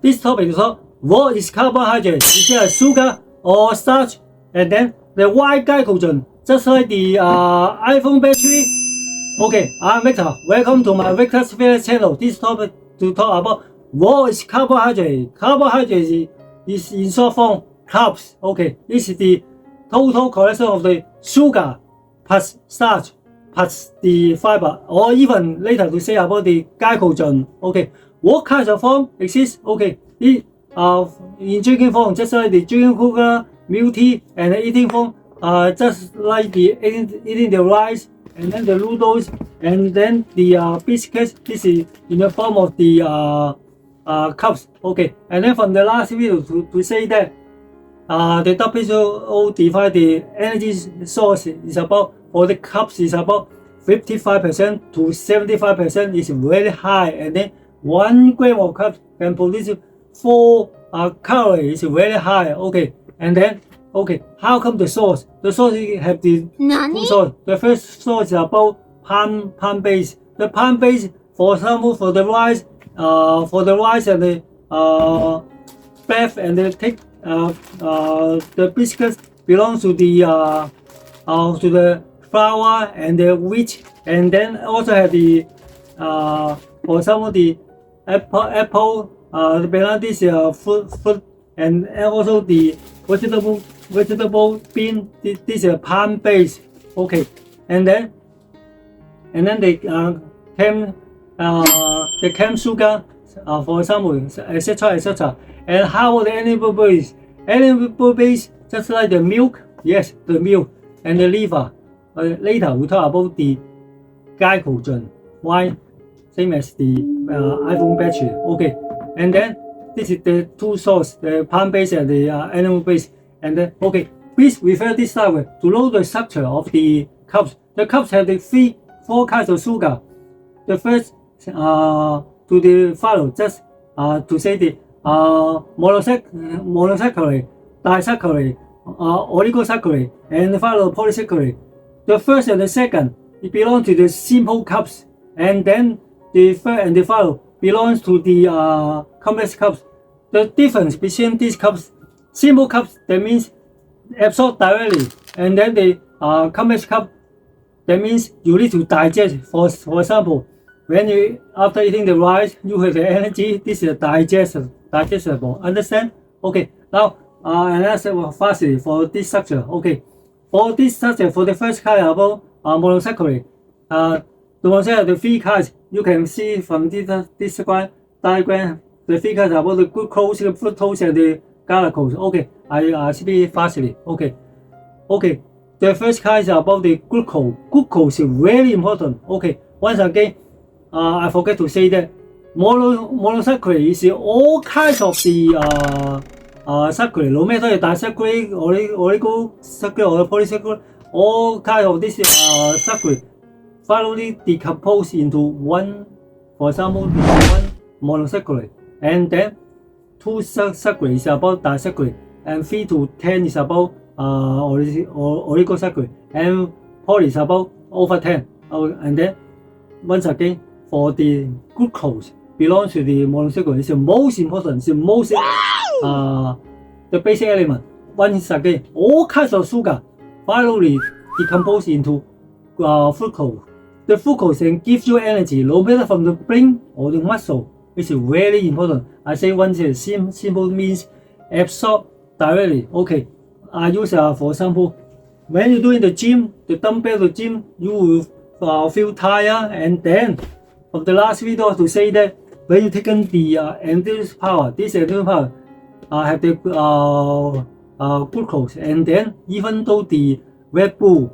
this topic is called what is carbohydrate? Is it a sugar or starch? And then the Y glycogen, just like the iPhone battery. Okay, I'm Victor. Welcome to my Victor's Fitness channel. This topic to talk about what is carbohydrate. Carbohydrate is in short form carbs. Okay, this is the total collection of the sugar plus starch plus the fiber, or even later to say about the glycogen. Okay, what kinds of form exist? Okay, in drinking form, just like the drinking sugar, milk tea, and the eating form, just like the eating the rice, and then the noodles, and then the biscuits. This is in the form of the cups. Okay, and then from the last video to say that the WHO define the energy source is about, for the cups is about 55% to 75% is very high, and then 1 gram of cups can produce 4 calories is very high. Okay, and then okay, how come the source? The source have the two source. The first source is about palm base. The palm base, for example, for the rice and the bread and the thick the biscuits belongs to the flour and the wheat, and then also have the for example the apple, the banana, this fruit, and also the vegetable bean, this is palm base. Okay, and then the cane sugar, for example, etc. And how about the animal base? Animal base, just like the milk, yes, the milk and the liver. Later we talk about the glycogen. Why? Same as the iPhone battery. Okay, and then this is the two source, the palm base and the animal base. And then okay, please refer this slide to know the structure of the cups. The cups have the four kinds of sugar. The first to the follow, just to say the monosaccharide, disaccharide, oligosaccharide, and follow polysaccharide. The first and the second, it belongs to the simple cups, and then the third and the follow belongs to the complex cups. The difference between these cups, simple cups, that means absorb directly, and then the complex cup, that means you need to digest. For example, when you after eating the rice, you have the energy. This is digestible. Understand? Okay. Now another facility for this structure. Okay. For this structure, for the first kind about monosaccharide, the monosaccharide, the three kinds you can see from this diagram. The three kinds about the glucose, the fructose, and the galactose. Okay. I speak fastly. Okay. Okay. The first kind is about the glucose. Glucose is very important. Okay. Once again, I forget to say that monosaccharide is all kinds of the saccharide, no matter the disaccharide, oligosaccharide, or polysaccharide, all kinds of this saccharide finally decompose into one, for example, one monosaccharide, and then 2 saccharide is about disaccharide, and 3 to 10 is about oligosaccharide, and poly is about over 10. And then once again, for the glucose belongs to the monosaccharide. It's the most important. It's the most the basic element. Once again, all kinds of sugar finally decompose into fructose. The fructose can give you energy, no matter from the brain or the muscle. It's very important. I say once simple means absorb directly. Okay, I use for example, when you do in the gym, the dumbbell to gym, you will feel tired, and then from the last video to say that when you taken the endurance power, this endurance power have the glucose, and then even though the Red Bull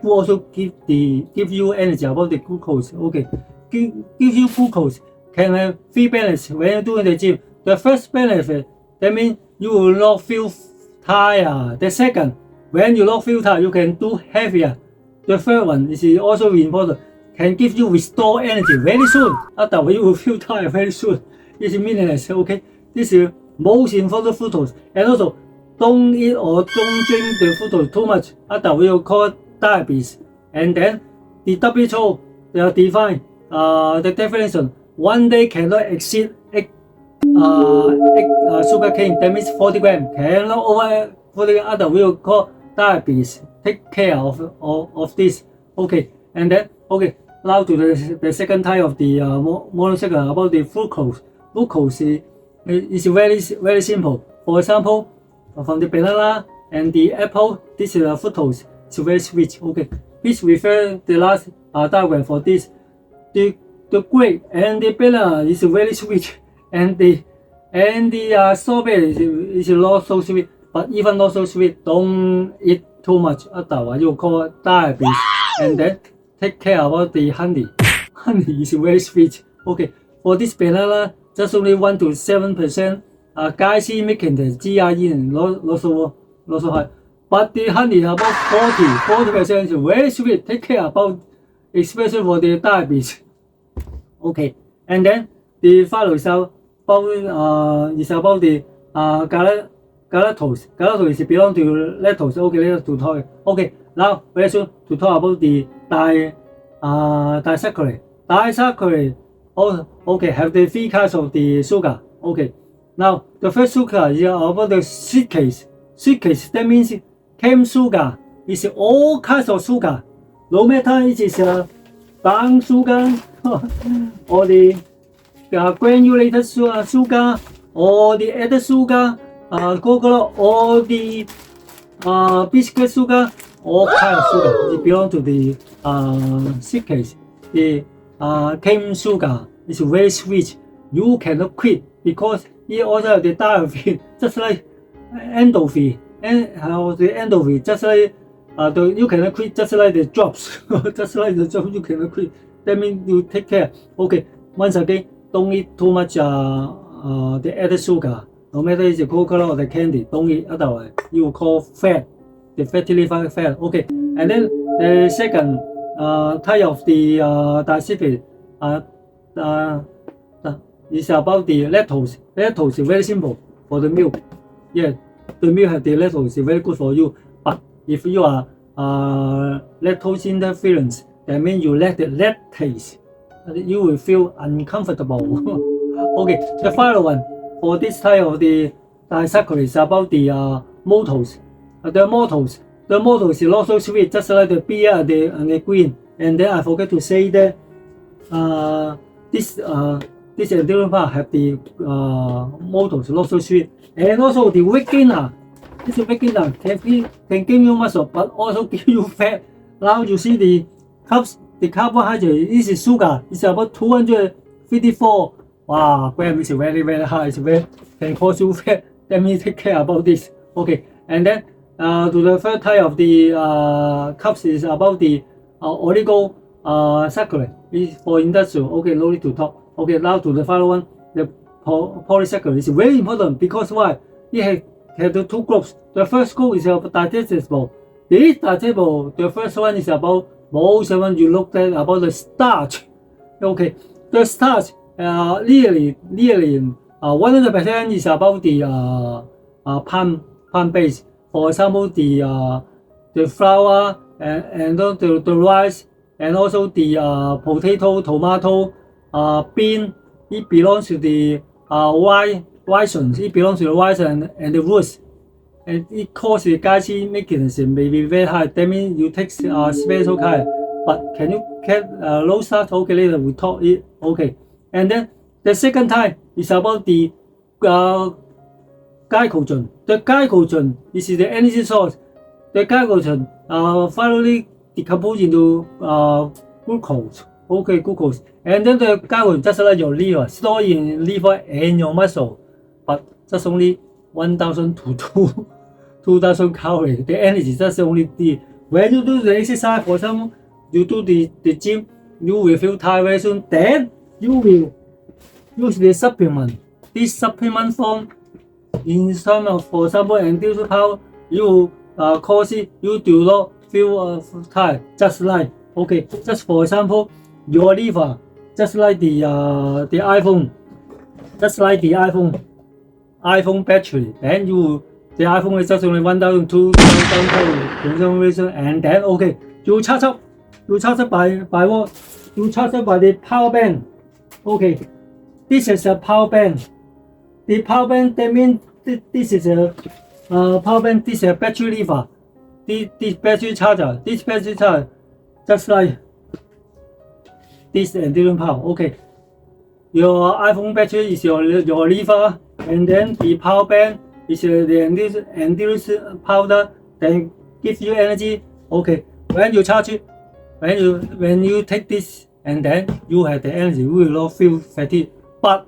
also give you energy about the glucose. Okay, give you glucose can have 3 benefits when you do in the gym. The first benefit, that means you will not feel tired. The second, when you not feel tired, you can do heavier. The third one is also important, can give you restore energy very soon. Otherwise, you will feel tired very soon. It's meaningless. Okay, this is most important fructose. And also, don't eat or don't drink the fructose too much. Otherwise, you call diabetes. And then the WHO they define the definition. 1 day cannot exceed sugar cane, that means 40 grams. Cannot over 40 grams, other will call diabetes. Take care of this. Okay, and then, okay, now to the second type of the monosugar about the fructose. Fructose is very simple. For example, from the banana and the apple, this is fructose. It's very sweet. Okay, please refer the last diagram for this. The grape and the banana is very sweet, and the strawberry is not so sweet. But even not so sweet, don't eat too much. Otherwise, you call diabetes. And then take care about the honey. Honey is very sweet. Okay, for this banana, just only 1 to 7% GI making the GI not so high. But the honey about 40% is very sweet. Take care about, especially for the diabetes. Okay, and then the final is about the galactose. Galactose is belong to lactose. Okay, let us to talk. Okay, now very soon to talk about the disaccharide. Disaccharide, oh, okay, have the 3 kinds of the sugar. Okay, now the first sugar is about the sucrase. Sucrase, that means cane sugar is all kinds of sugar. No matter it is brown sugar or the granulated sugar or the added sugar, coconut or the biscuit sugar, all kinds of sugar. It belongs to the sucrase. The cane sugar is very sweet. You cannot quit because it also have the diaphragm, just like endorphin. And the endorphin, just like you cannot quit, just like the drops. Just like the drops, you cannot quit. That means you take care. Okay, once again, don't eat too much the added sugar. No matter it's the coconut or the candy, don't eat. Otherwise, you will call fat, the fatty liver fat. Okay, and then the second type of the diabetes is about the lactose. Lactose is very simple for the milk. Yeah, the milk has the lactose, is very good for you. But if you are lactose intolerant, that means you lack the lactase. You will feel uncomfortable. Okay, the final one for this type of the disaccharide is about the maltose. The maltose is not so sweet, just like the beer and the green. And then I forget to say that this different part have the maltose, not so sweet. And also the wheat gainer. This wheat gainer can give you muscle, but also give you fat. Now you see the carbohydrate. This is sugar. It's about 254. Wow, grams is very high. It's very can cause you fat. Let me take care about this. Okay, and then to the third type of the cups is about the oligo saccharide. It's for industrial. Okay, no need to talk. Okay, now to the final one, the polysaccharide is very important because why? It has the 2 groups. The first group is about digestible. This digestible, the first one is about most of them you looked at about the starch. Okay, the starch nearly 100% is about the palm base. For example, the flour and the rice and also the potato, tomato, bean. It belongs to the raisins. It belongs to the rice and the roots. And it causes the gassy mechanism may be very high. That means you take special kind. But can you get low starch? Okay, later we talk it. Okay. And then the second type is about the glycogen. The glycogen is the energy source. The glycogen finally decomposes into glucose. Okay, glucose. And then the glycogen just like your liver, store in liver and your muscle. But just only 1,000 to 2,000 calories. The energy just only the when you do the exercise, for example, you do the gym, you will feel tired very soon. Then you will use the supplement. This supplement form in terms of, for example, induced power, you cause it, you do not feel tired. Just like okay, just for example, your liver, just like the iPhone, just like the iPhone battery. Then the iPhone is just only 1,000 to 2,000 calories, and then okay, you charge up by what? You charge up by the power bank. Okay, this is a power bank. the power bank, that means this is a power bank, this is a battery lever. This battery charger, just like this and different power. Okay. Your iPhone battery is your lever, and then the power bank is the endurance powder, then gives you energy. Okay. When you charge it, when you take this, and then you have the energy, you will not feel fatigue. But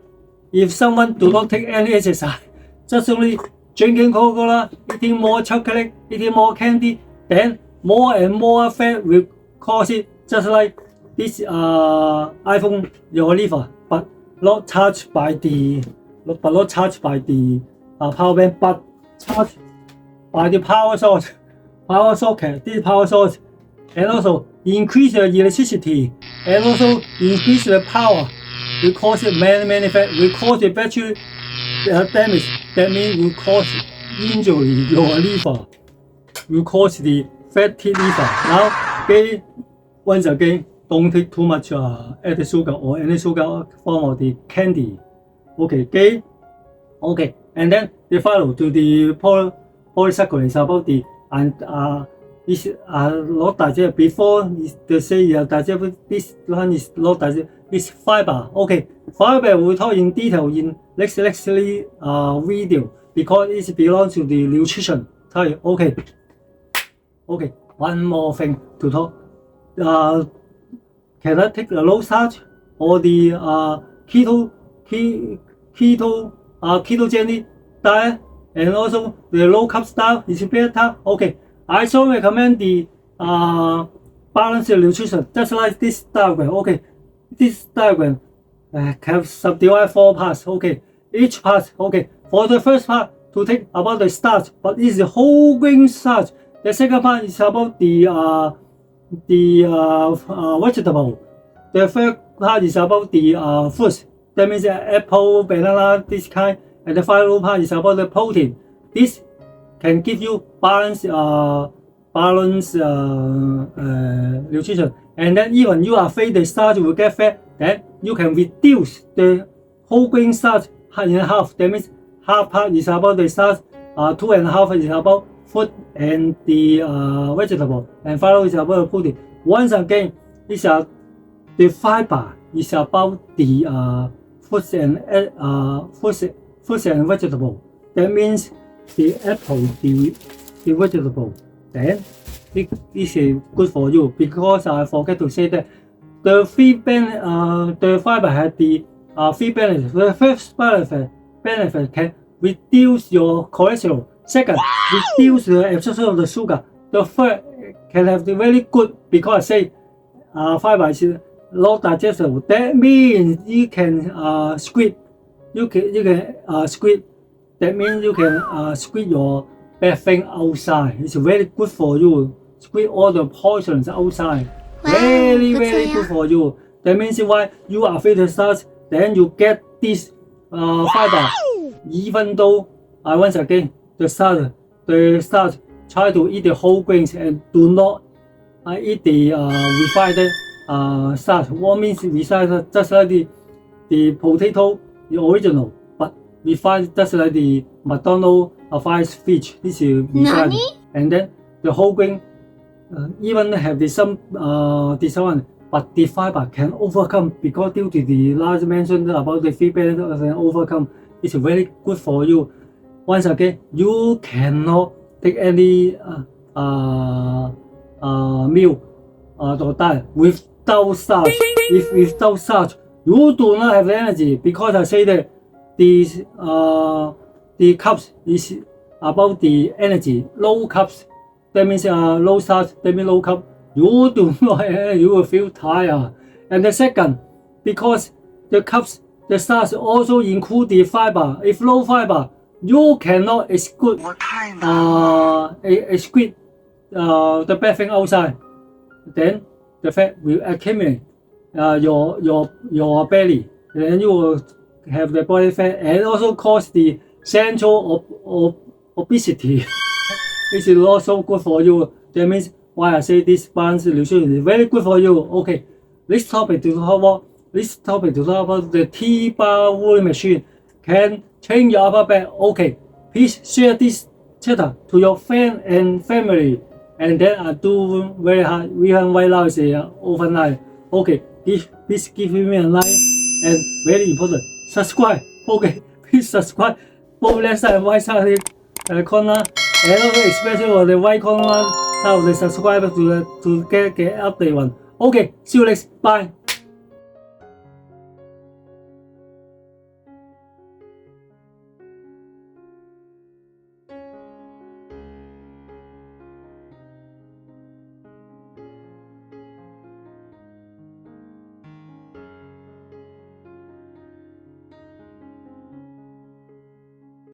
if someone do not take any exercise, just only drinking Coca-Cola, eating more chocolate, eating more candy, then more and more fat will cause it, just like this iPhone, your lever, but not charged by the power bank, but charged by the power socket, this power source, and also increase the electricity, and also increase the power. Will cause many fat, will cause the battery damage. That means will cause injury your liver, will cause the fatty liver. Now, again, once again, don't take too much added sugar or any sugar form of the candy. Okay, again, okay, and then they follow to the polysaccharides about the is not digest before they say digest. This one is not digest. It's fiber. Okay, fiber we'll talk in detail in next video because it belongs to the nutrition type. Okay. Okay, one more thing to talk. Can I take the low starch or the ketogenic diet, and also the low carb style is better? Okay, I so recommend the balanced nutrition, just like this diagram. Okay, this diagram can subdivide 4 parts. Okay, each part. Okay, for the first part to take about the starch, but it's the whole grain starch. The second part is about the vegetable. The third part is about the fruits. That means apple, banana, this kind. And the final part is about the protein. This can give you balanced nutrition. And then even you are afraid the starch will get fat, then you can reduce the whole grain starch in half. That means half part is about the starch, 2.5 is about food and the vegetable, and final is about the protein. Once again, it's the fiber is about the fruits and vegetable. That means the apple, the vegetable. Then this is good for you, because I forget to say that the fiber has the 3 benefits. The first benefit can reduce your cholesterol. Second, reduce the absorption of the sugar. The third can have the very good, because I say fiber is not digestible. That means you can squeeze. You can squeeze. That means you can squeeze your bad thing outside. It's very good for you. Squeeze all the poisons outside. Wow, very good for you. That means why you are afraid of starch, then you get this fiber. Even though once again the starch try to eat the whole grains and do not eat the refined starch. What means refined? Just like the potato, the original, but refined just like the McDonald's fried fish. This is refined. And then the whole grain even have the some this one, but the fiber can overcome, because due to the last mentioned about the 3 benefits can overcome. It's very good for you. Once again, you cannot take any meal or diet without starch. If without starch, you do not have energy, because I say that the carbs is about the energy. Low carbs, that means low starch, that means low carb. You do not have energy, you will feel tired. And the second, because the carbs, the starch also include the fiber. If low fiber, you cannot exclude the bad thing outside. Then the fat will accumulate your belly. Then you will have the body fat, and also cause the central obesity. This is also good for you. That means why I say this balanced nutrition is very good for you. Okay, this topic to talk about the T-bar weighing machine can change your alphabet. Okay, please share this channel to your friend and family. And then I do very hard. We have right now is a overnight. Okay, please give me a like and very important, subscribe. Okay, please subscribe both left side and right side corner, and also especially for the right corner side of the subscribe to get update one. Okay, see you next. Bye.